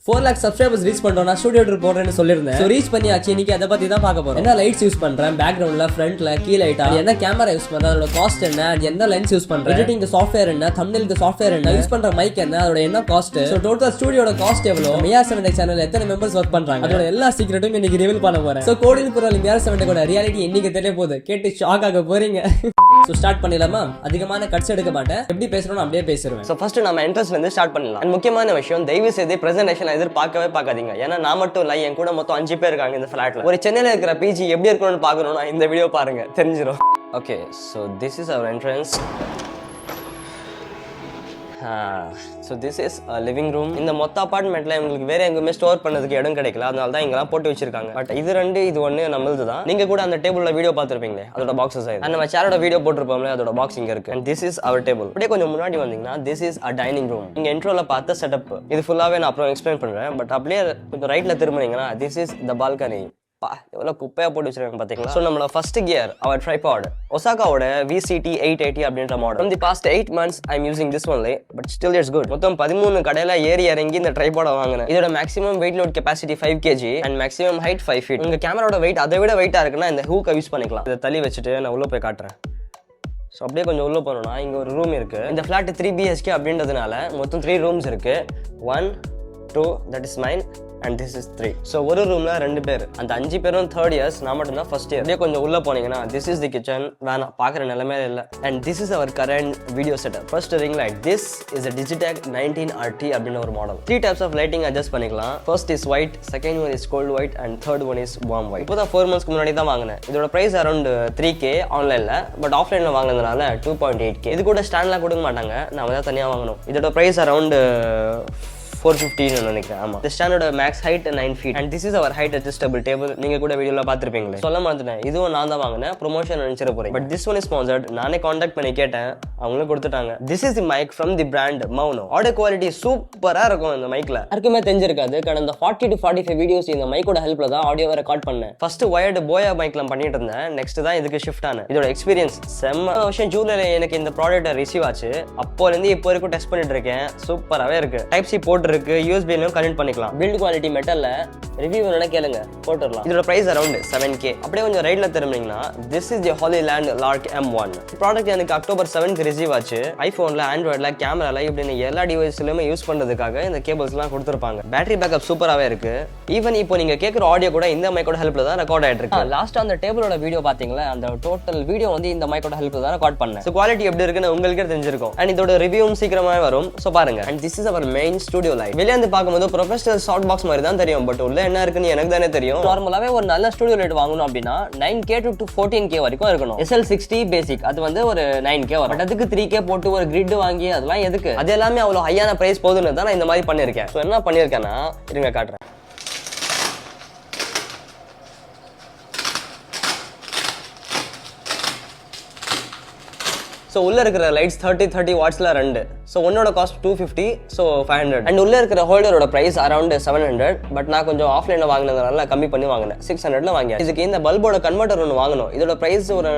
4 lakh subscribers reach பண்றோம்னா studio trip போறேன்னு சொல்லிருந்தேன். சோ ரீச் பண்ணியாச்சு. இன்னைக்கு அத பத்தி தான் பார்க்க போறோம். என்ன லைட்ஸ் யூஸ் பண்றேன், பேக்ரவுண்ட்ல, ஃப்ரண்ட்ல, கீ லைட்டா, என்ன கேமரா யூஸ் பண்றேன், அதோட காஸ்ட் என்ன, என்ன லென்ஸ் யூஸ் பண்றேன், எடிட்டிங் சாஃப்ட்வேர் என்ன, தம்ப்நெயிலுக்கு சாஃப்ட்வேர் என்ன, யூஸ் பண்ற மைக் என்ன, அதோட என்ன காஸ்ட், சோ டோட்டல் ஸ்டுடியோட காஸ்ட் எவ்வளவு, மியா7 சேனல்ல எத்தனை மெம்பர்ஸ் வர்க் பண்றாங்க, அதோட எல்லா சீக்ரெட்டும் இன்னைக்கு ரிவீல் பண்ண போறேன். சோ கோடில் புரல் மியா7 கூட ரியாலிட்டி இன்னைக்கு தெரிய போகுது. கேட்டு ஷாக் ஆக போறீங்க. சோ ஸ்டார்ட் பண்ணிடலாமா? அதிகமான கட்ஸ் எடுக்க மாட்டேன். எப்படி பேசுறோம் அப்படியே பேசுறேன். சோ ஃபர்ஸ்ட் நம்ம இன்ட்ரெஸ்ட்ல இருந்து ஸ்டார்ட் பண்ணலாம். அண்ட் முக்கியமான விஷயம், தயவு செய்து பிரசன்டேஷன் எதிர்பார்க்கவே பார்க்காதீங்க. ஏன்னா நான் மட்டும் இல்ல, என் கூட மொத்தம் 5 பேர் இருக்காங்க இந்த ஃபிளாட்ல. ஒரு சென்னையில இருக்கிற பிஜி எப்படி இருக்கணும்னு பார்க்கணும்னா இந்த வீடியோ பாருங்க, தெரிஞ்சிடும். Okay, so this is our entrance. So this is living room. இந்த மொத்த அப்பார்ட்மெண்ட்ல உங்களுக்கு வேற எங்குமே ஸ்டோர் பண்ணதுக்கு இடம் கிடைக்கல, அதனால தான் இங்கெல்லாம் போட்டு வச்சிருக்காங்க. பட் இது ரெண்டு, இது ஒன்று நம்மளுது தான். நீங்க கூட அந்த டேபிள்ல வீடியோ பார்த்துருப்பீங்களே, அதோட பாக்ஸஸ் ஆயிடுது. நம்ம சேரோட வீடியோ போட்டிருப்போம்ல, அதோட பாக்ஸ் இங்க இருக்கு. And this is our table. அப்படியே கொஞ்சம் முன்னாடி வந்தீங்கன்னா this is a dining room. நீங்க இன்ட்ரோல பார்த்த செட்டப் இது ஃபுல்லாவே நான் அப்புறம் எக்ஸ்பிளைன் பண்றேன். பட் அப்படியே கொஞ்சம் ரைட்ல திரும்பினீங்கன்னா திஸ் இஸ் த பால்கனி. எவ்வளோ குப்பையா போட்டு வச்சிருக்காங்க பாத்தீங்களா? ஸோ நம்மளோட ஃபர்ஸ்ட் கியர் அவர் ட்ரைபாட், ஒசாகாவோட VCT 880 அப்படின்ற model. From the past 8 months I'm using this only, but still it's good. மொத்தம் 13 கடையில ஏறி இறங்கி இந்த ட்ரைபாட வாங்கினேன். இதோட maximum weight load capacity 5 kg and maximum height 5 feet. உங்க கேமராவோட வெயிட் அதை விட வெயிட்டா இருக்குன்னா இந்த ஹூக்கை யூஸ் பண்ணிக்கலாம். இதை தள்ளி வச்சுட்டு நான் உள்ள போய் காட்டுறேன். ஸோ அப்படியே கொஞ்சம் உள்ள போனோம்னா இங்க ஒரு ரூம் இருக்கு. இந்த ஃபிளாட் 3 BHK அப்படின்றதுனால மொத்தம் 3 ரூம்ஸ் இருக்கு. 1, 2, that is mine. And this is 3. So ஒரு ரூம்ல 2 பேர். அந்த 5 பேரும் 3rd years, நான் மட்டும் தான் ஃபர்ஸ்ட் இயர். அப்படியே கொஞ்சம் உள்ள போனீங்கன்னா this is the kitchen. வேணாம், பார்க்குற நிலைமையில இல்லை. And this is our current video setup. First ring light. This is a Digitech 19RT அப்படின்னு ஒரு model. 3 types of lighting adjust பண்ணிக்கலாம். First is white, second one is cold white and third one is warm white. இப்போ தான் 4 months முன்னாடி தான் வாங்கினேன். இதோட price around 3K ஆன்லைன்ல, பட் ஆஃப்லைன்ல வாங்கினதுனால 2.8K. இது கூட ஸ்டாண்ட்லாம் கொடுக்க மாட்டாங்க, நான் தான் தனியாக வாங்கணும். இதோட பிரைஸ் அரௌண்ட் 450 நினைக்கிறேன். ஆமா, இந்த ஸ்டாண்டோட max height 9 feet. And this is our height adjustable table. நீங்க கூட வீடியோல பார்த்திருப்பீங்களே. சொல்ல மாட்டேன், இதுவும் நான் தான் வாங்கினேன், ப்ரொமோஷன் நினைச்சிட போறேன். But this one is sponsored. நானே கான்டாக்ட் பண்ணி கேட்டேன், அவங்களும் கொடுத்துட்டாங்க. This is the mic from the brand Maono. Audio quality சூப்பரா இருக்கும் இந்த மைக்ல. யாருக்குமே தெரிஞ்சிருக்காது, கடந்த 40 to 45 வீடியோஸ் இந்த மைக்கோட ஹெல்ப்ல தான் ஆடியோவை ரெக்கார்ட் பண்ணேன். ஃபர்ஸ்ட் வயர்டு போயா மைக்ல பண்ணிட்டு இருந்தேன், நெக்ஸ்ட் தான் இதுக்கு ஷிஃப்ட் ஆனேன். இதோட எக்ஸ்பீரியன்ஸ் செம்ம விஷயம். ஜூலைல எனக்கு இந்த ப்ராடக்ட் ரிசீவ் ஆச்சு. அப்போல இருந்து இப்போ வரைக்கும் டெஸ்ட் பண்ணிட்டு இருக்கேன். சூப்பராகவே இருக்கு. டைப் சி போட்டு இருக்கு, USB கனெக்ட் பண்ணிக்கலாம். பில்ட் குவாலிட்டி மெட்டல்ல ரிவ்யூ வேணா கேளுங்க, போட்டுடலாம். இதோட பிரைஸ் அரௌண்ட் 7K. அப்படியே கொஞ்சம் ரைட்ல திரும்பினீங்கன்னா this is the Hollyland Lark M1. Product எனக்கு அக்டோபர் 7th ரிசீவ் ஆச்சு. ஐபோன்ல, ஆண்ட்ராய்ட்ல, கேமரால இப்படின்னு எல்லா டிவைஸ்லயுமே யூஸ் பண்றதுக்காக இந்த கேபிள்ஸ் எல்லாம் கொடுத்துருப்பாங்க. பேட்டரி பேக்கப் சூப்பராகவே இருக்கு. ஈவன் இப்போ நீங்க கேட்குற ஆடியோ கூட இந்த மைக்கோட ஹெல்ப்ல தான் ரெக்கார்ட் ஆயிட்டு இருக்கு. லாஸ்ட் அந்த டேபிளோட வீடியோ பாத்தீங்களா, அந்த டோட்டல் வீடியோ வந்து இந்த மைக்கோட ஹெல்ப்ல தான் ரெக்கார்ட் பண்ணேன். ஸோ குவாலிட்டி எப்படி இருக்குன்னு உங்களுக்கே தெரிஞ்சிருக்கும். அண்ட் இதோட ரிவ்யூவும் சீக்கிரமாவே வரும். ஸோ பாருங்க. And this is our main studio light. வெளியே வந்து பார்க்கும்போது ப்ரொஃபஷனல் சாஃப்ட் பாக்ஸ் மாதிரி தான் தெரியும், பட் உள்ள என்ன இருக்குன்னு எனக்கு தானே தெரியும். நார்மலாவே ஒரு நல்ல ஸ்டுடியோ லைட் வாங்கணும் அப்படின்னா 9K to 14K வரைக்கும் இருக்கணும். SL60 பேசிக் அது வந்து ஒரு 9K வரும். பட் அதுக்கு 3K போட்டு ஒரு கிரிட் வாங்கி அதெல்லாம் எதுக்கு? அது எல்லாமே அவ்வளவு ஹையான பிரைஸ் போதுன்னு தான் நான் இந்த மாதிரி பண்ணிருக்கேன். ஸோ என்ன பண்ணிருக்கேன்னா இருங்க காட்டுறேன். ஸோ உள்ள இருக்கிற லைட்ஸ் 30 வாட்ஸ்ல 2. ஸோ ஒன்னோட காஸ்ட் 250, ஸோ 500. அண்ட் உள்ள இருக்கிற ஹோல்டரோட பிரைஸ் அரௌண்ட் 700. பட் நான் கொஞ்சம் ஆஃப்லைன்ல வாங்கினதுனால கம்மி பண்ணி வாங்கினேன். 600ல வாங்கினேன். இதுக்கு இந்த பல்போட கன்வெர்டர் ஒன்று வாங்கணும். இதோட பிரைஸ் ஒரு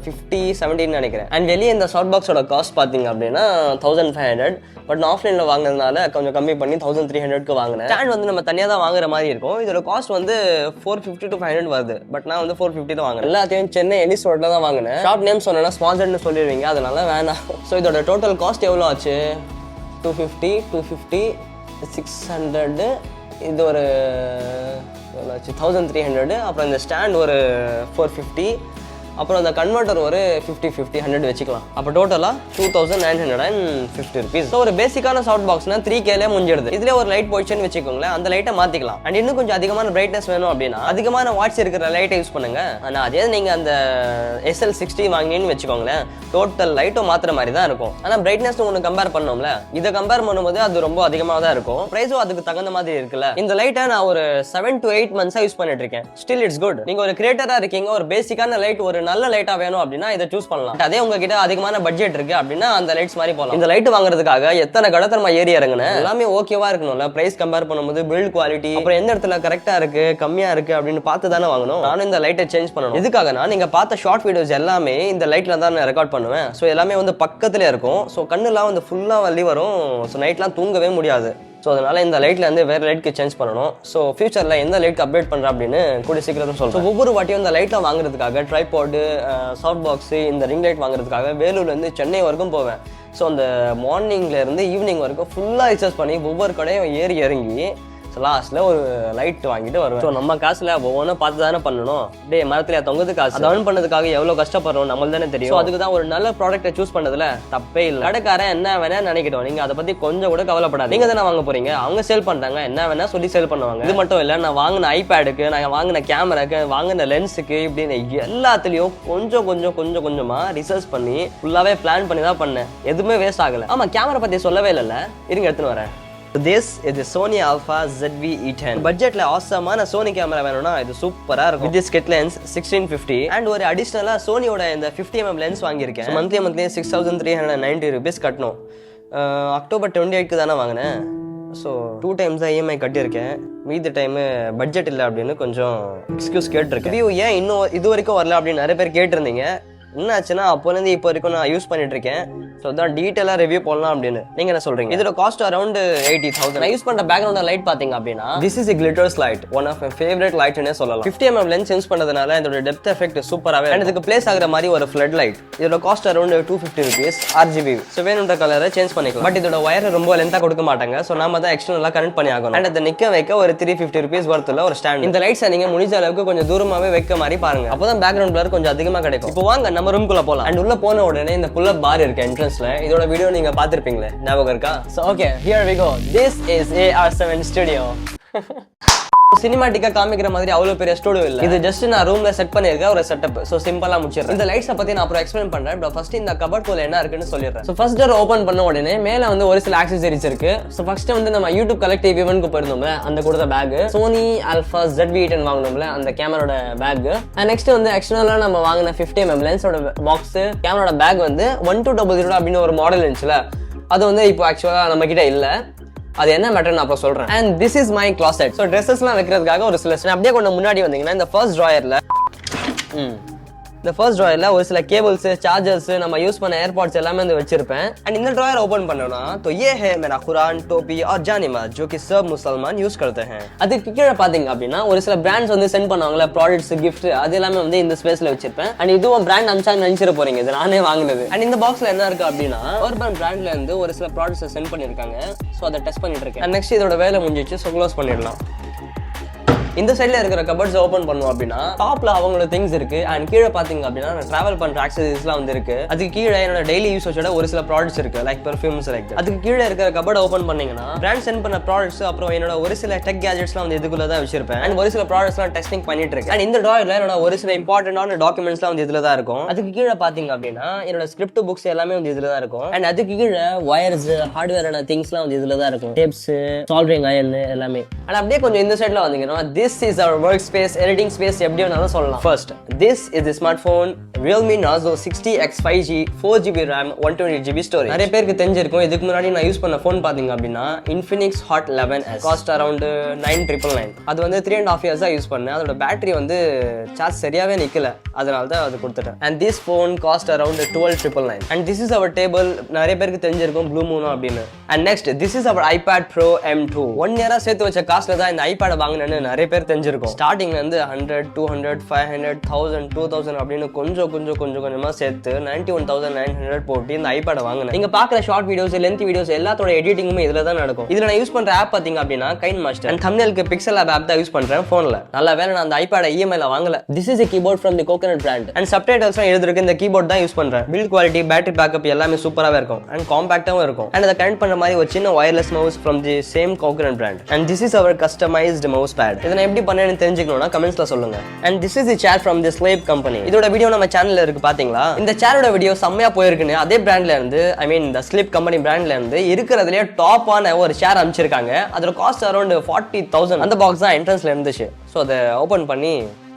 50-70 நினைக்கிறேன். அண்ட் வெளியே இந்த சாஃப்ட் பாக்ஸோட காஸ்ட் பார்த்தீங்க அப்படின்னா 1500. பட் நான் ஆஃப்லைன்ல வாங்கினதுனால கொஞ்சம் கம்மி பண்ணி 1300க்கு வாங்கினேன். ஸ்டாண்ட் வந்து நம்ம தனியாக தான் வாங்குற மாதிரி இருக்கும். இதோட காஸ்ட் வந்து 450 to 500 வருது. பட் நான் வந்து 450 தான் வாங்கினேன். எல்லாத்தையும் சென்னை எலிஸ் ரோட்ல தான் வாங்கினேன். ஷாப் நேம் சொன்னா ஸ்பான்சர்னு சொல்லிடுவீங்க, அதனால வேணாம். ஸோ இதோட டோட்டல் காஸ்ட் எவ்வளோ ஆச்சு? 250, 600. இது ஒரு 1300. அப்புறம் இந்த ஸ்டாண்ட் ஒரு 450. அப்புறம் அந்த கன்வெர்ட்டர் ஒரு 50, 100 வச்சுக்கலாம். அப்போ டோட்டலா 2950 rupees. ஸோ ஒரு பேசிக்கான சாஃப்ட் பாக்ஸ்னா 3Kல முடிஞ்சிடுது. இதுல ஒரு லைட் பொசிஷன் வச்சுக்கோங்களேன், அந்த லைட்டை மாத்திக்கலாம். அண்ட் இன்னும் கொஞ்சம் அதிகமான பிரைட்னஸ் வேணும் அப்படின்னா அதிகமான வாட்ஸ் இருக்கிற லைட்டை யூஸ் பண்ணுங்க. ஆனால் அதே நீங்க அந்த SL60 வாங்கினு வச்சுக்கோங்களேன், டோட்டல் லைட்டும் மாத்திர மாதிரி தான் இருக்கும். ஆனால் பிரைட்னஸ் ஒன்று கம்பேர் பண்ணோம்ல, இதை கம்பேர் பண்ணும்போது அது ரொம்ப அதிகமாக தான் இருக்கும். ப்ரைஸும் அதுக்கு தகுந்த மாதிரி இருக்குல்ல. இந்த லைட்டை நான் ஒரு 7 to 8 months யூஸ் பண்ணிட்டு இருக்கேன். Still it's good. நீங்க ஒரு கிரியேட்டரா இருக்கீங்க, ஒரு பேசிக்கான லைட், ஒரு நல்ல லைட்டா வேணும் அப்படின்னா இதை சூஸ் பண்ணலாம். அதே உங்ககிட்ட அதிகமான பட்ஜெட் இருக்கு அப்படின்னா அந்த லைட்ஸ் மாதிரி போகலாம். இந்த லைட் வாங்குறதுக்காக எத்தனை கடத்தனமா ஏறி இறங்குனேன். எல்லாமே ஓகேவா இருக்கணும்ல. பிரைஸ் கம்பேர் பண்ணும்போது பில்ட் குவாலிட்டி, அப்புறம் எந்த இடத்துல கரெக்டா இருக்கு, கம்மியா இருக்கு அப்படின்னு பார்த்து தானே வாங்கணும். நானும் இந்த லைட்டை சேஞ்ச் பண்ணணும். இதுக்காகனா நீங்க பார்த்த ஷார்ட் வீடியோஸ் எல்லாமே இந்த லைட்ல தான் நான் ரெக்கார்ட் பண்ணுவேன். ஸோ எல்லாமே வந்து பக்கத்துல இருக்கும். ஸோ கண்ணுலாம் வந்து ஃபுல்லா வலி வரும். ஸோ நைட்லாம் தூங்கவே முடியாது. ஸோ அதனால இந்த லைட்ல வந்து வேற லைட்க்கு சேஞ்ச் பண்ணணும். ஸோ ஃபியூச்சர்ல எந்த லைட்க்கு அப்டேட் பண்றேன் அப்படின்னு கூட சீக்கிரம் சொல்றேன். ஒவ்வொரு வாட்டியும் இந்த லைட்டை வாங்குறதுக்காக ட்ரைபாடு, சாஃப்ட் பாக்ஸ், இந்த ரிங் லைட் வாங்குறதுக்காக வேலூர்ல இருந்து சென்னை வரைக்கும் போவேன். ஸோ அந்த மார்னிங்ல இருந்து ஈவினிங் வரைக்கும் ஃபுல்லாக ரிசர்ச் பண்ணி ஒவ்வொரு கடையும் ஏறி இறங்கி லாஸ்ட்ல ஒரு லைட் வாங்கிட்டு வருவேன். ஸோ நம்ம காசுல ஒவ்வொன்றும் பார்த்து தானே பண்ணணும். டே மரத்துல தொங்குது காசு அதை earn பண்ணதுக்காக எவ்வளவு கஷ்டப்படுறோம் நம்மளுக்கு தானே தெரியும். ஸோ அதுக்கு தான் ஒரு நல்ல ப்ராடக்ட்டை சூஸ் பண்ணதுல தப்பே இல்லை. கடைக்காரன் என்ன வேணா நினைக்கிட்டோம், நீங்க அதை பத்தி கொஞ்சம் கூட கவலைப்படாது. நீங்க தானே வாங்க போறீங்க, அவங்க சேல் பண்றாங்க, என்ன வேணா சொல்லி சேல் பண்ணுவாங்க. இது மட்டும் இல்லை, நான் வாங்கின ஐபேடுக்கு, நான் வாங்கின கேமராக்கு, வாங்கின லென்ஸுக்கு இப்படின்னு எல்லாத்துலயும் கொஞ்சமா ரிசர்ச் பண்ணி ஃபுல்லாவே பிளான் பண்ணி தான் பண்ணேன். எதுவுமே வேஸ்ட் ஆகல. ஆமா, கேமரா பத்தி சொல்லவே இல்லைல்ல, இருங்க எடுத்துன்னு வரேன். This is the Sony Alpha ZV-E10. பட்ஜெட்ல ஆசமான சோனி கேமரா வேணும்னா இது சூப்பரா இருக்கும். With this kit lens 1650 and ஒரு அடிஷனலா சோனியோட இந்த 50mm லென்ஸ் வாங்கியிருக்கேன். மந்த்லி 6390 rupees கட்டணும். அக்டோபர் 28க்கு தானே வாங்கினேன். ஸோ 2 times தான் இஎம்ஐ கட்டியிருக்கேன். மீதி டைமு பட்ஜெட் இல்லை அப்படின்னு கொஞ்சம் எக்ஸ்கியூஸ் கேட்டிருக்கேன். ரிவ்யூ ஏன் இன்னும் இது வரைக்கும் வரல அப்படின்னு நிறைய பேர் கேட்டிருந்தீங்க. என்ன ஆச்சுன்னா, அப்போலேருந்து இப்போ வரைக்கும் நான் யூஸ் பண்ணிட்டு இருக்கேன். ஸோ தான் டீட்டெயிலாக ரிவ்யூ பண்ணலாம் அப்படின்னு நீங்கள் என்ன சொல்றீங்க? இதோட காஸ்ட் அரௌண்ட் 80,000. நான் யூஸ் பண்ணுற பேக்ரவுண்ட் லைட் பார்த்தீங்க அப்படின்னா, this is glitters light, one of my favourite லைட்னே சொல்லலாம். 50mm லென்ஸ் யூஸ் பண்ணதுனால இதோட டெப்த் எஃபெக்ட் சூப்பராகவே, அண்ட் இதுக்கு பிளேஸ் ஆகிற மாதிரி ஒரு ஃப்ளட் லைட். இதோட cost around 250 rupees RGB. So வேணுன்ற கலரை சேஞ்ச் பண்ணிக்கலாம். பட் இதோட ஒயர் ரொம்ப லென்த்தாக கொடுக்க மாட்டாங்க. ஸோ நாம தான் எக்ஸ்டர்னலாக கனெக்ட் பண்ணி ஆகணும். அண்ட் அதை நிற்க வைக்க ஒரு 350 rupees ஒர்த்தில் ஒரு ஸ்டாண்ட். இந்த லைட்ஸை நீங்கள் முடிஞ்ச அளவுக்கு கொஞ்சம் தூரமாகவே வைக்க மாதிரி பாருங்க. அப்போ தான் பேக்ரவுண்ட் பிளர் கொஞ்சம் அதிகமாக கிடைக்கும். இப்போ வாங்க நம்ம ரூம்குள்ள போகலாம். அண்ட் உள்ள போன உடனே இந்த புல் அப் பார் இருக்கு என்ட்ரன்ஸ்ல. இதோட வீடியோ நீங்க பாத்திருப்பீங்களே, ஞாபகம் இருக்கா? So okay, here we go. This is AR7 Studio. சினிமாட்டிக்கா காமிக்கிற மாதிரி அவ்வளவு பெரிய ஸ்டுடியோ இல்ல. இது ஜஸ்ட் நான் ரூம்ல செட் பண்ணிருக்க ஒரு செட்டப். சோ சிம்பிளா முடிச்சிடுறேன். இந்த லைட்ஸை பத்தி நான் அப்புறம் எக்ஸ்பிளைன் பண்றேன். பட் ஃபர்ஸ்ட் இந்த கபோர்ட் குள்ள என்ன இருக்குன்னு சொல்லிடுறேன். சோ ஃபர்ஸ்ட் டோர் ஓபன் பண்ண உடனே மேல வந்து ஒரு சில ஆக்சசரிஸ் இருக்கு. சோ ஃபர்ஸ்ட் வந்து நம்ம யூடியூப் கலெக்டிவ் ஈவென்ட்க்கு போயிருந்தோம்ல, அந்த கொடுத்த பேக், Sony Alpha ZV-E10 வாங்குனோம்ல, அந்த கேமராவோட பேக். அண்ட் நெக்ஸ்ட் வந்து எக்ஸ்டர்னலா நம்ம வாங்கின 50mm லென்ஸோட பாக்ஸ், கேமராவோட பேக் வந்து 1200 அப்படின்னு ஒரு மாடல் இருந்துச்சுல, அது வந்து இப்போ ஆக்சுவலா நம்ம கிட்ட இல்ல. அது என்ன மேட்டர் நான் அப்புறம் சொல்றேன். And this is my closet. So ட்ரெஸ்ஸஸ்லாம் வைக்கிறதுக்காக ஒரு சில அப்படியே கொஞ்சம் முன்னாடி வந்தீங்கன்னா இந்த ஃபர்ஸ்ட் ட்ராயர்ல ஒரு சில கேபிள்ஸ், சார்ஜர்ஸ், நம்ம யூஸ் பண்ண ஏர்பாட்ஸ் எல்லாமே வந்து வச்சிருப்பேன். அண்ட் இந்த ட்ராயர் ஓபன் பண்ணோம்னா तो ये है मेरा कुरान, टोपी और जानिमाज जो कि सब मुसलमान यूज करते हैं. அதுக்கு கீழே பாத்தீங்க அப்படின்னா ஒரு சில பிராண்ட்ஸ் வந்து சென்ட் பண்ணுவாங்கல ப்ராடக்ட்ஸ், கிஃப்ட், அது எல்லாமே வந்து இந்த ஸ்பேஸ்ல வச்சிருப்பேன். அண்ட் இதுவும் பிராண்ட் அம்சாங்க நினைச்சிட போறீங்க, இது நானே வாங்கினது. அண்ட் இந்த பாக்ஸ்ல என்ன இருக்கு அப்படின்னா அர்பன் பிராண்ட்ல இருந்து ஒரு சில ப்ராடக்ட்ஸ் சென்ட் பண்ணிருக்காங்க. ஸோ அதை டெஸ்ட் பண்ணிட்டு இருக்கேன். நெக்ஸ்ட் இதோட வேலை முடிஞ்சிச்சு. ஸோ க்ளோஸ் பண்ணிடலாம். இந்த சைட்ல இருக்கிற கபோர்ட்ஸ் ஓபன் பண்ணுவோம் அப்படின்னா டாப்ல அவங்களோட திங்ஸ் இருக்கு. அண்ட் கீழே பாத்தீங்க அப்படின்னா நான் டிராவல் பண்ற ஆக்சசரிஸ்லாம் வந்து இருக்கு. அதுக்கு கீழே என்னோட டெய்லி யூஸோட ஒரு சில ப்ராடக்ட்ஸ் இருக்கு, லைக் பெர்ஃப்யூம்ஸ் லைக். அதுக்கு கீழே இருக்கிற கபோர்ட் ஓபன் பண்ணீங்கன்னா பிராண்ட் சென்ட் பண்ண ப்ராடக்ட்ஸ், அப்புறம் என்னோட ஒரு சில டெக் கேஜெட்ஸ்லாம் வந்து இதுக்குள்ள தான் வச்சிருப்பேன். அண்ட் ஒரு சில ப்ராடக்ட்ஸ்லாம் டெஸ்டிங் பண்ணிட்டு இருக்கேன். அண்ட் இந்த ட்ராயர்ல என்னோட ஒரு சில இம்பார்ட்டன்டான டாக்குமெண்ட்ஸ்லாம் வந்து இதுல தான் இருக்கும். அதுக்கு கீழே பாத்தீங்க அப்படின்னா என்னோட ஸ்கிரிப்ட் புக்ஸ் எல்லாமே வந்து இதுல தான் இருக்கும். அண்ட் அதுக்கு கீழே வயர்ஸ், ஹார்ட்வேரான திங்ஸ்லாம் வந்து இதுல தான் இருக்கும், டேப்ஸ், சால்டரிங் அயர்ன் எல்லாமே. அண்ட் அப்படியே கொஞ்சம் இந்த சைட்ல வந்தீங்கன்னா this is our work space, editing space, எப்படி வேணாலும் சொல்லலாம். First, this is the smartphone Realme Narzo 60X 5G 4GB RAM 128GB storage. நிறைய பேருக்கு தெரிஞ்சிருக்கும். இதுக்கு முன்னாடி நான் யூஸ் பண்ண ஃபோன் பாத்தீங்க அப்படின்னா Infinix Hot 11S, cost around 9,999. அது வந்து 3.5 years தான் யூஸ் பண்ணேன். அதோட பேட்டரி வந்து சார்ஜ் சரியாவே நிக்கல, அதனால தான் அது கொடுத்துட்டேன். And this phone cost around 12,999. And this is our table. நிறைய பேருக்கு தெரிஞ்சிருக்கும் ப்ளூ மூன் அப்படின்னு. And next, this is our iPad Pro M2. 1 year சேர்த்து வச்ச காசுல தான் இந்த ஐபேடை வாங்கினேன்னு நிறைய பேர் தெரிஞ்சிருக்கும். ஸ்டார்டிங்ல இருந்து 100, 200, 500, 1000, 2000 அப்படின்னு கொஞ்சமா சேர்த்து 91,900 போட்டு இந்த ஐபேடை வாங்கினேன். நீங்க பாக்குற ஷார்ட் வீடியோஸ், லென்த் வீடியோஸ் எல்லாத்தோட எடிட்டிங்குமே இதுல தான் நடக்கும். இதுல நான் யூஸ் பண்ற ஆப் பாத்தீங்க அப்படின்னா கைன் மாஸ்டர். அண்ட் தம்ப்நெயிலுக்கு பிக்சல் ஆப் தான் யூஸ் பண்றேன் போன்ல. நல்ல வேளை நான் அந்த ஐபேடை இஎம்ஐல வாங்கல. திஸ் இஸ் a keyboard from the Coconut brand. And சப்டைட்டில்ஸ்லாம் எழுதிருக்கு இந்த கீபோர்ட் தான் யூஸ் பண்றேன். பில்ட் குவாலிட்டி, பேட்டரி பேக்கப் எல்லாமே சூப்பராவே இருக்கும். அண்ட் காம்பாக்டாவும் இருக்கும். அண்ட் அதை கனெக்ட் பண்ற மாதிரி ஒரு சின்ன wireless mouse from the same Coconut brand. And this is our customized mouse pad. இதை நான் எப்படி பண்ணேன்னு தெரிஞ்சுக்கணும்னா கமெண்ட்ஸ்ல சொல்லுங்க. And this is the chair from the Slave company. இதோட வீடியோ நம்ம சேனல்ல இருக்கு பாத்தீங்களா? இந்த சேரோட வீடியோ செம்மையா போயிருக்குன்னு அதே பிராண்ட்ல இருந்து, ஐ மீன் இந்த ஸ்லீப் கம்பெனி பிராண்ட்ல இருந்து இருக்கிறதுலயே டாப்பான ஒரு சேர் அனுப்பிச்சிருக்காங்க. அதோட காஸ்ட் அரௌண்ட் 40,000. அந்த பாக்ஸ் தான் என்ட்ரன்ஸ்ல இருந்துச்சு. ஸோ அதை ஓபன் பண்ணி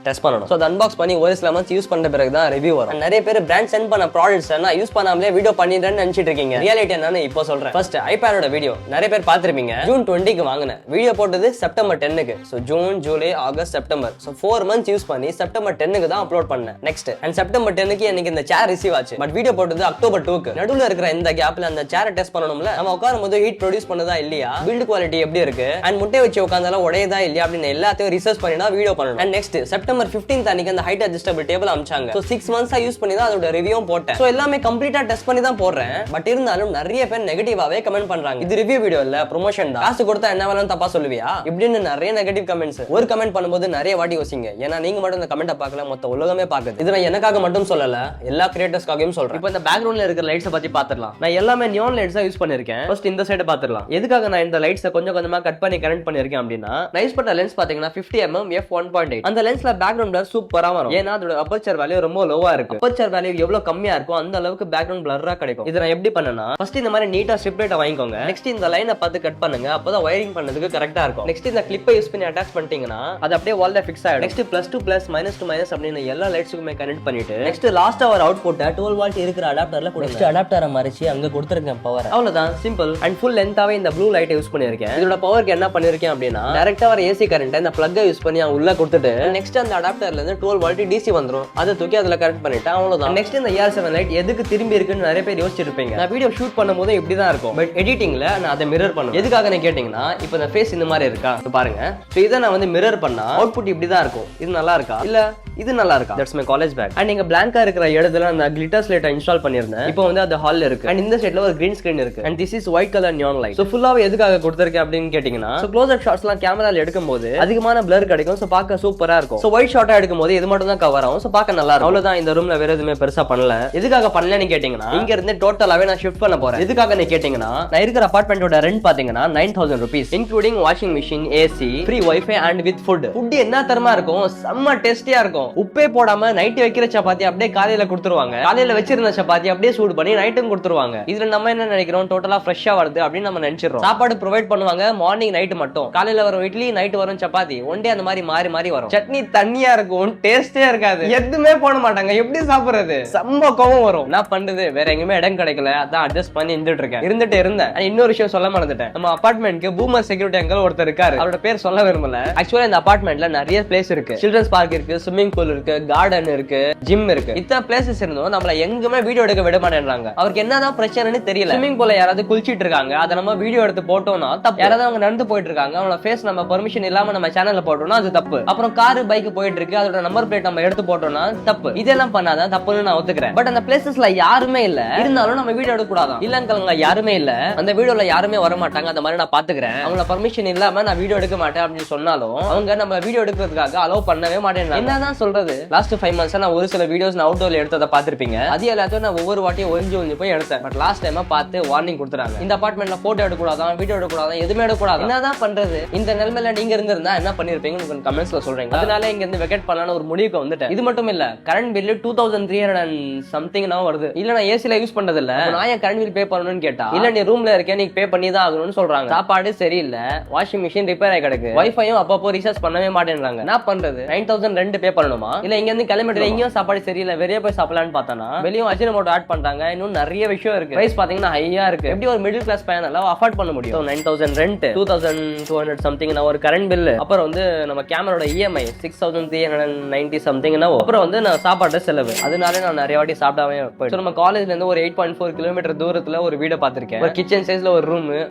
டெஸ்ட் பண்ணணும். ஸோ அதை அன்பாக்ஸ் பண்ணி ஒரு சில மந்த்ஸ் யூஸ் பண்ண பிறகு தான் ரிவ்யூ வரும். நிறைய பேர் பிராண்ட் சென்ட் பண்ண ப்ராடக்ட்ஸ் நான் யூஸ் பண்ணாமலே வீடியோ பண்ணிடுறேன்னு நினைச்சிட்டு இருக்கீங்க. ரியாலிட்டி என்னன்னு இப்போ சொல்றேன். ஃபர்ஸ்ட் ஐபேடோட வீடியோ நிறைய பேர் பார்த்திருப்பீங்க. ஜூன் 20க்கு வாங்கினேன். வீடியோ போட்டது செப்டம்பர் 10க்கு. So June, July, August, September. So 4 months use பண்ணி செப்டம்பர் 10க்கு தான் அப்லோட் பண்ணேன். நெக்ஸ்ட் அண்ட் செப்டம்பர் 10க்கு எனக்கு இந்த சேர் ரிசீவ் ஆச்சு. பட் வீடியோ போட்டது அக்டோபர் 2க்கு. நடுவில் இருக்கிற இந்த கேப்ல அந்த சேரை டெஸ்ட் பண்ணணும்ல. நம்ம உட்காரும் போது ஹீட் ப்ரொடியூஸ் பண்ணதா இல்லையா, பில்ட் குவாலிட்டி எப்படி இருக்கு, அண்ட் முட்டை வச்சு உட்காந்தாலும் உடையதா இல்லையா அப்படின்னு எல்லாத்தையும் ரிசர்ச் பண்ணி தான் வீடியோ பண்ணணும். அண்ட் நெக்ஸ்ட் செப்டம்பர் 15th அன்னைக்கு அந்த ஹைட் அட்ஜஸ்டபிள் டேபிள் அம்ச்சாங்க. ஸோ 6 months யூஸ் பண்ணி தான் அதோட ரிவ்யூவும் போட்டேன். ஸோ எல்லாமே கம்ப்ளீட்டா டெஸ்ட் பண்ணி தான் போடுறேன். பட் இருந்தாலும் நிறைய பேர் நெகட்டிவாவே கமெண்ட் பண்றாங்க. இது ரிவ்யூ வீடியோ இல்ல, ப்ரொமோஷன் தான். காசு கொடுத்தா என்ன வேணும் தப்பா சொல்லுவியா இப்படின்னு நிறைய நெகட்டிவ் கமெண்ட்ஸ். ஒரு கமெண்ட் பண்ணும்போது நிறைய வாட்டி யோசிங்க. ஏன்னா நீங்க மட்டும் இந்த கமெண்ட்டை பார்க்கல, மொத்த உலகமே பார்க்குது. இது நான் எனக்காக மட்டும் சொல்லல, எல்லா கிரியேட்டர்ஸ்க்காகவும் சொல்றேன். இப்போ இந்த பேக்ரவுண்ட்ல இருக்கிற லைட்ஸை பத்தி பார்த்துடலாம். நான் எல்லாமே நியான் லைட்ஸா யூஸ் பண்ணிருக்கேன். ஃபர்ஸ்ட் இந்த சைடு பார்த்துடலாம். எதுக்காக நான் இந்த லைட்ஸை கொஞ்சம் கொஞ்சமா கட் பண்ணி கனெக்ட் பண்ணிருக்கேன் அப்படின்னா, நைஸ் பட்ட லென்ஸ் பாத்தீங்கன்னா 50mm f1.8. அந்த லென்ஸ்ல பேக்ரவுண்ட் பிளர் சூப்பரா வரும். ஏன்னா அதோட அப்பர்ச்சர் வேல்யூ ரொம்ப லோவா இருக்கு. அப்பர்ச்சர் வேல்யூ எவ்வளவு கம்மியா இருக்கும் அந்த அளவுக்கு பேக்ரவுண்ட் பிளர்ரா கிடைக்கும். இதை நான் எப்படி பண்ணனா, ஃபர்ஸ்ட் இந்த மாதிரி நீட்டா ஸ்ட்ரிப் லைட்டை வாங்கிக்கோங்க. நெக்ஸ்ட் இந்த லைனை பார்த்து கட் பண்ணுங்க. அப்பதான் வயரிங் பண்ணதுக்கு கரெக்டா இருக்கும். நெக்ஸ்ட் இந்த கிளிப்பை யூஸ் பண்ணி அட்டாச் பண்ணிட்டீங்கன்னா அது அப்படியே வால்ல ஃபிக்ஸ் ஆயிடும். நெக்ஸ்ட் +2 +, -2 - அப்படின்னு எல்லா லைட்ஸுக்குமே கனெக்ட் பண்ணிட்டு நெக்ஸ்ட் லாஸ்டா ஒரு அவுட்புட் 12 volt இருக்கிற அடாப்டர்ல கொடுங்க. நெக்ஸ்ட் அடாப்டரை மறிச்சு அங்க கொடுத்துருக்கேன் பவர். அவ்வளவுதான், சிம்பிள் அண்ட் ஃபுல் லென்த்தாவே இந்த ப்ளூ லைட்டை யூஸ் பண்ணிருக்கேன். இதோட பவருக்கு என்ன பண்ணிருக்கேன் அப்படின்னா, டைரக்டா வர ஏசி கரண்ட் இந்த பிளக்கை யூஸ் பண்ணி உள்ள கொடுத்துட்டு நெக்ஸ்ட் அந்த அடாப்டர்ல இருந்து 12 volt DC வந்துரும். அதை தூக்கி அதுல கனெக்ட் பண்ணிட்டு அவ்வளவுதான். நெக்ஸ்ட் இந்த ER7 லைட் எதுக்கு திரும்பி இருக்குன்னு நிறைய பேர் யோசிச்சிருப்பீங்க. நான் வீடியோ ஷூட் பண்ணும்போது இப்படி தான் இருக்கும். பட் எடிட்டிங்ல நான் அதை மிரர் பண்ணுவேன். எதுக்காக நான் கேட்டீங்கன்னா, இப்போ இந்த ஃபேஸ் இந்த மாதிரி இருக்கா பாருங்க. ஸோ இதை நான் வந்து மிரர் பண்ணா அவுட்புட் இப்படி தான் இருக்கும். இது நல்லா இருக்கா இல்ல இது நல்லா இருக்கா? That's my college back. And நீங்க பிளாங்கா இருக்கிற இடத்துல அந்த கிளிட்டர் ஸ்லேட்டை இன்ஸ்டால் பண்ணிருந்தேன். இப்போ வந்து அது ஹால்ல இருக்கு. அண்ட் இந்த சைடுல ஒரு கிரீன் ஸ்கிரீன் இருக்கு. And this is white colour neon light. So ஃபுல்லாவே எதுக்காக கொடுத்திருக்கேன் அப்படின்னு கேட்டீங்கன்னா, ஸோ க்ளோஸ் அப் ஷாட்ஸ்லாம் கேமரால எடுக்கும்போது அதிகமான பிளர் கிடைக்கும். ஸோ பார்க்க சூப்பரா இருக்கும். ஸோ ஒயிட் ஷாட்டா எடுக்கும்போது இது மட்டும் தான் கவர் ஆகும். ஸோ பார்க்க நல்லா இருக்கும். அவ்வளவுதான். இந்த ரூம்ல வேற எதுவுமே பெருசா பண்ணல. எதுக்காக பண்ணலன்னு கேட்டீங்கன்னா, இங்க இருந்து டோட்டலாவே நான் ஷிஃப்ட் பண்ண போறேன். எதுக்காக நீ கேட்டீங்கன்னா, நான் இருக்கிற அபார்ட்மெண்டோட ரெண்ட் பாத்தீங்கன்னா 9000 rupees including washing machine, AC, free wifi and with food. Food என்ன தரமா இருக்கும், செம்ம டேஸ்டியா இருக்கும். உப்பே போடாம நைட் வைக்கிற சப்பாத்தி அப்படியே காலையில கொடுத்துருவாங்க. காலையில வச்சிருந்த சப்பாத்தி அப்படியே சூடு பண்ணி நைட்டும் கொடுத்துருவாங்க. இதுல நம்ம என்ன நினைக்கிறோம், டோட்டலா ஃப்ரெஷ்ஷா வருது அப்படின்னு நம்ம நினைச்சிரோம். சாப்பாடு ப்ரொவைட் பண்ணுவாங்க மார்னிங் நைட் மட்டும். காலையில வரும் இட்லி, நைட் வரும் சப்பாத்தி. ஒன் டே அந்த மாதிரி மாறி மாறி வரும். சட்னி தண்ணியா இருக்கும், டேஸ்டே இருக்காது. எதுவுமே போட மாட்டாங்க. எப்படி சாப்பிடுறது? செம்ம கோவம் வரும். நான் பண்றது வேற எங்கேயுமே இடம் கிடைக்கல, அதான் அட்ஜஸ்ட் பண்ணி இருந்துட்டு இருந்தேன். இன்னொரு விஷயம் சொல்ல மறந்துட்டேன். நம்ம அபார்ட்மெண்ட்க்கு பூமர் செக்யூரிட்டி அங்கிள் ஒருத்தர் இருக்காரு. அவரோட பேர் சொல்ல விரும்பல. ஆக்சுவலா இந்த அபார்ட்மெண்ட்ல நிறைய பிளேஸ் இருக்கு. சில்ட்ரன்ஸ் பார்க் இருக்கு, ஸ்விம்மிங் பூல் இருக்கு, கார்டன் இருக்கு, ஜிம் இருக்கு. இத்தனை பிளேசஸ் இருந்தோம் நம்மள எங்குமே வீடியோ எடுக்க விட மாட்டேன்றாங்க. அவருக்கு என்னதான் பிரச்சனைன்னு தெரியல. ஸ்விம்மிங் பூல்ல யாராவது குளிச்சிட்டு இருக்காங்க, அதை நம்ம வீடியோ எடுத்து போட்டோம்னா தப்பு. யாராவது அவங்க நடந்து போயிட்டு இருக்காங்க, அவங்களோட ஃபேஸ் நம்ம பெர்மிஷன் இல்லாம நம்ம சேனல்ல போட்டோம்னா அது தப்பு. அப்புறம் கார் பைக் போயிட்டு இருக்கு, அதோட நம்பர் பிளேட் நம்ம எடுத்து போட்டோம்னா தப்பு. இதெல்லாம் பண்ணாதான் தப்புன்னு நான் ஒத்துக்கிறேன். பட் அந்த பிளேசஸ்ல யாருமே இல்ல, இருந்தாலும் நம்ம வீடியோ எடுக்க கூடாதான். இல்லங்க யாருமே இல்ல, அந்த வீடியோல யாருமே வர மாட்டாங்க, அந்த மாதிரி நான் பாத்துக்கிறேன். அவங்கள பர்மிஷன் இல்லாம நான் வீடியோ எடுக்க மாட்டேன் அப்படின்னு சொன்னாலும் அவங்க நம்ம வீடியோ எடுக்கிறதுக்காக அலோவ் பண்ணவே மாட்டேன். என்னதான் சொல்றது, லாஸ்ட் 5 months நான் ஒரு சில வீடியோஸ் நான் அவுட்டோர்ல எடுத்ததை பாத்திருப்பீங்க. அது எல்லாத்தையும் நான் ஒவ்வொரு வாட்டியும் ஒழிஞ்சு போய் எடுத்தேன். பட் லாஸ்ட் டைம் பார்த்து வார்னிங் கொடுத்துறாங்க. இந்த அபார்ட்மெண்ட்ல போட்டோ எடுக்கக்கூடாதான், வீடியோ எடுக்கக்கூடாதான், எதுவுமே எடுக்கக்கூடாது. என்னதான் பண்றது? இந்த நிலைமையில நீங்க இருந்திருந்தா என்ன பண்ணிருப்பீங்கன்னு கமெண்ட்ஸ்ல சொல்றீங்க. அதனால இங்க இருந்து வெக்கேட் பண்ணலாம்னு ஒரு முடிவுக்கு வந்துட்டேன். இது மட்டும் இல்ல, கரண்ட் பில் 2300 and something வருது. இல்ல நான் ஏசில யூஸ் பண்றது இல்ல, நான் ஏன் கரண்ட் பில் பே பண்ணணும்னு கேட்டா, இல்ல நீ ரூம்ல இருக்கே, நீ பே பண்ணி தான் ஆகணும்னு சொல்றாங்க. சாப்பாடு சரியில்லை, வாஷிங் மிஷின் ரிப்பேர் ஆகி கிடக்கு, வைஃபையும் அப்பப்போ ரீசார்ஜ் பண்ணவே மாட்டேன்றாங்க. என்ன பண்றது? 9000 ரெண்ட் பே பண்ணணுமா? இல்ல இங்க இருந்து கிளம்பிட்டு எங்கேயும் சாப்பாடு சரியில்லை, வெளியே போய் சாப்பிடலான்னு பார்த்தானா வெளியும் அஜினமோட்டோ ஆட் பண்றாங்க. இன்னும் நிறைய விஷயம் இருக்கு. பிரைஸ் பாத்தீங்கன்னா ஹையா இருக்கு. எப்படி ஒரு மிடில் கிளாஸ் பையனால அஃபோர்ட் பண்ண முடியும்? 9000 ரெண்ட், 2200 சம்திங் ஒரு கரண்ட் பில், அப்புறம் வந்து நம்ம கேமராவோட EMI 6390 சம்திங், அப்புறம் வந்து நான் சாப்பாடு செலவு. அதனால நான் நிறைய வாட்டி சாப்பிடாம போயிட்டு நம்ம காலேஜ்ல இருந்து ஒரு 8.4 கிலோமீட்டர் தூரத்துல ஒரு வீட பாத்திருக்கேன். ஒரு கிச்சன் சைஸ்ல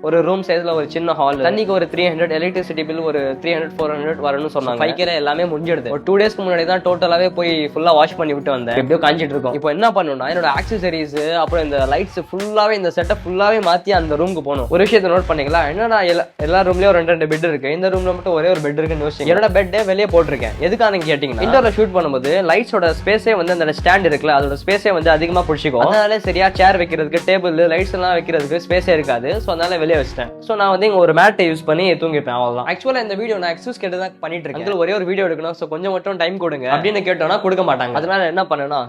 ஒரு ரூம் சைஸ்ல ஒரு சின்ன ஹால், தண்ணிக்கு ஒரு 300, எலக்ட்ரிசிட்டி பில் ஒரு 300-400 வரணும்னு சொன்னாங்க. பைக்கிற எல்லாமே முடிஞ்சிடுது. ஒரு 2 டேஸ்க்கு முன்னாடி தான் டோட்டலாவே போய் ஃபுல்லா வாஷ் பண்ணி விட்டு வந்தேன். எப்படியோ காஞ்சிட்டு இருக்கும். இப்போ என்ன பண்ணணும்னா, என்னோட ஆக்சசரிஸ் அப்புறம் இந்த லைட்ஸ் ஃபுல்லாவே, இந்த செட்டப் ஃபுல்லாவே மாத்தி அந்த ரூமுக்கு போகணும். ஒரு விஷயத்தை நோட் பண்ணிக்கலாம். என்னன்னா எல்லா ரூம்லயும் 2 பெட் இருக்கு, இந்த ரூம்ல மட்டும் ஒரே ஒரு பெட் இருக்குன்னு யோசிச்சு என்னோட பெட் வெளியே போட்டிருக்கேன். எதுக்கான கேட்டீங்கன்னா, இன்டோர்ல ஷூட் பண்ணும்போது லைட்ஸோட ஸ்பேஸே வந்து அந்த ஸ்டாண்ட் இருக்குல்ல, அதோட ஸ்பேஸே வந்து அதிகமா பிடிச்சிக்கும். அதனால சரியா சேர் வைக்கிறதுக்கு, டேபிள், லைட்ஸ் எல்லாம் வைக்கிறதுக்கு ஸ்பேஸே இருக்காது. சோ அதனால வெளியே வச்சிட்டேன். சோ நான் வந்து இங்க ஒரு மேட்டை யூஸ் பண்ணி தூங்கிப்பேன், அவ்வளவுதான். ஆக்சுவலா இந்த வீடியோ நான் எக்ஸ்கியூஸ் கேட்டு தான் பண்ணிட்டு இருக்கேன். ஒரே ஒரு வீடியோ எடுக்கணும், சோ கொஞ்சம் மட்டும் டைம் கொடுங்க அப்படின்னு கேட்டோம்னா கொடுக்க மாட்டாங்க. அதனால என்ன பண்ணேன்னா,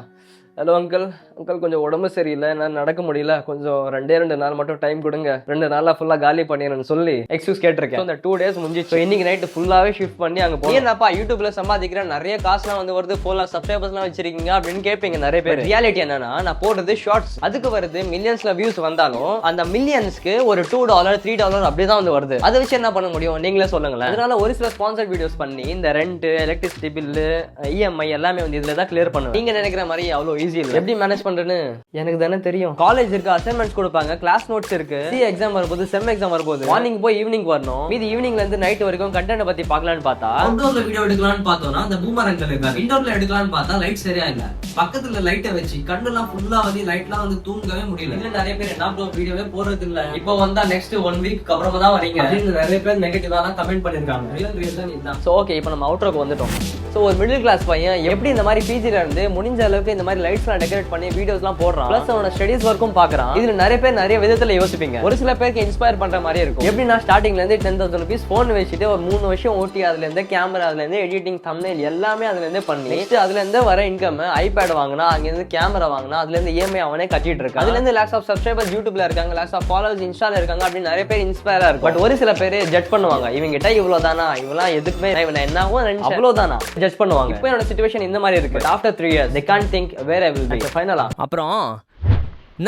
ஹலோ அங்கிள், அங்கிள் கொஞ்சம் உடம்பு சரியில்லை, நான் நடக்க முடியல, கொஞ்சம் 2 நாள் மட்டும் டைம் கொடுங்க, 2 நாள்ல ஃபுல்லா காலி பண்ணிடுறேன்னு சொல்லி எக்ஸ்கியூஸ் கேட்டிருக்கேன். அந்த 2 days முடிஞ்சிச்சு. இன்னைக்கு நைட்டு ஃபுல்லாவே ஷிஃப்ட் பண்ணி அங்க போய் என்னப்பா யூடியூப்ல சம்பாதிக்கிறேன், நிறைய காசுலாம் வந்து வருது, 4 lakh சப்ஸ்கிரைபர்ஸ்லாம் வச்சிருக்கீங்க அப்படின்னு கேட்பீங்க நிறைய பேர். ரியாலிட்டி என்னன்னா, நான் போடுறது ஷார்ட்ஸ், அதுக்கு வருது மில்லியன்ஸ்ல வியூஸ் வந்தாலும் அந்த மில்லியன்ஸ்க்கு ஒரு $2 $3 அப்படிதான் வந்து வருது. அதை வச்சு என்ன பண்ண முடியும் நீங்களே சொல்லுங்களேன். அதனால ஒரு சில ஸ்பான்சர்ட் வீடியோஸ் பண்ணி இந்த ரெண்ட், எலக்ட்ரிசிட்டி பில்லு, இஎம்ஐ எல்லாமே வந்து இதுல தான் கிளியர் பண்ணுவேன். நீங்க நினைக்கிற மாதிரி அவ்வளவு ஈஸி இல்லை. எப்படி மேனேஜ் பண்றேன்னு எனக்கு தானே தெரியும். காலேஜ் இருக்கு, அசைன்மெண்ட்ஸ் கொடுப்பாங்க, கிளாஸ் நோட்ஸ் இருக்கு, சி எக்ஸாம் வரும்போது, செம் எக்ஸாம் வரும்போது மார்னிங் போய் ஈவினிங் வரணும். மீதி ஈவினிங்ல இருந்து நைட் வரைக்கும் கண்டென்ட் பத்தி பார்க்கலாம்னு பார்த்தா அவுட்டோர்ல வீடியோ எடுக்கலாம்னு பார்த்தோம்னா அந்த பூமரங்கள் இருக்காது. இன்டோர்ல எடுக்கலாம்னு பார்த்தா லைட் சரியா இல்ல, பக்கத்துல லைட்டை வச்சு கண்ணெல்லாம் ஃபுல்லா வந்து லைட்லாம் வந்து தூங்கவே முடியல. இதுல நிறைய பேர் என்ன ப்ரோ வீடியோவே போறது இல்ல, இப்போ வந்தா நெக்ஸ்ட் 1 week அப்புறமா தான் வரீங்க அப்படின்னு நிறைய பேர் நெகட்டிவா தான் கமெண்ட் பண்ணிருக்காங்க. ரியல் ரீசன் இதுதான். சோ ஓகே, இப்போ நம்ம அவுட்டருக்கு வந்துட்டோம். ஸோ ஒரு மிடில் கிளாஸ் பையன் எப்படி இந்த மாதிரி பிஜில இருந்து முடிஞ்ச அளவுக்கு இந்த மாதிரி லைட்ஸ்லாம் டெக்கரேட் பண்ணி வீடியோஸ்லாம் போடுறான், பிளஸ் அவனோட ஸ்டடிஸ் ஒர்க்கும் பார்க்கறான். இதுல நிறைய பேர் நிறைய விதத்துல யோசிப்பீங்க. ஒரு சில பேருக்கு இன்ஸ்பயர் பண்ற மாதிரி இருக்கும். எப்படி நான் ஸ்டார்டிங்ல இருந்து 10,000 rupees போன் வச்சுட்டு ஒரு 3 வருஷம் ஓட்டி அதுல இருந்து கேமரா, அதுல இருந்து எடிட்டிங், தம்ப்நெயில் எல்லாமே அதுல இருந்து பண்ணி அதுல இருந்து வர இன்கம், ஐபேட் வாங்கினா, அங்க இருந்து கேமரா வாங்கினா, அதுல இருந்து இஎம்ஐ அவனே கட்டிட்டு இருக்கான். அதுல இருந்து லாக்ஸ் ஆஃப் சப்ஸ்கிரைபர்ஸ் யூடியூப்ல இருக்காங்க, லாக்ஸ் ஆஃப் ஃபாலோவர்ஸ் இன்ஸ்டால இருக்காங்க அப்படின்னு நிறைய பேர் இன்ஸ்பயரா இருக்கும். பட் ஒரு சில பேர் ஜட்ஜ் பண்ணுவாங்க, இவங்க கிட்ட இவ்வளவுதானா, இவெல்லாம் எதுக்குமே இவன் என்னவோ அவ்வளவுதானா ஜட்ஜ் பண்ணுவாங்க. இப்போ என்னோட சிச்சுவேஷன் இந்த மாதிரி இருக்கு. After 3 years they can't think where I will be. ஃபைனலா அப்புறம்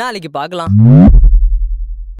நாளைக்கு பார்க்கலாம்.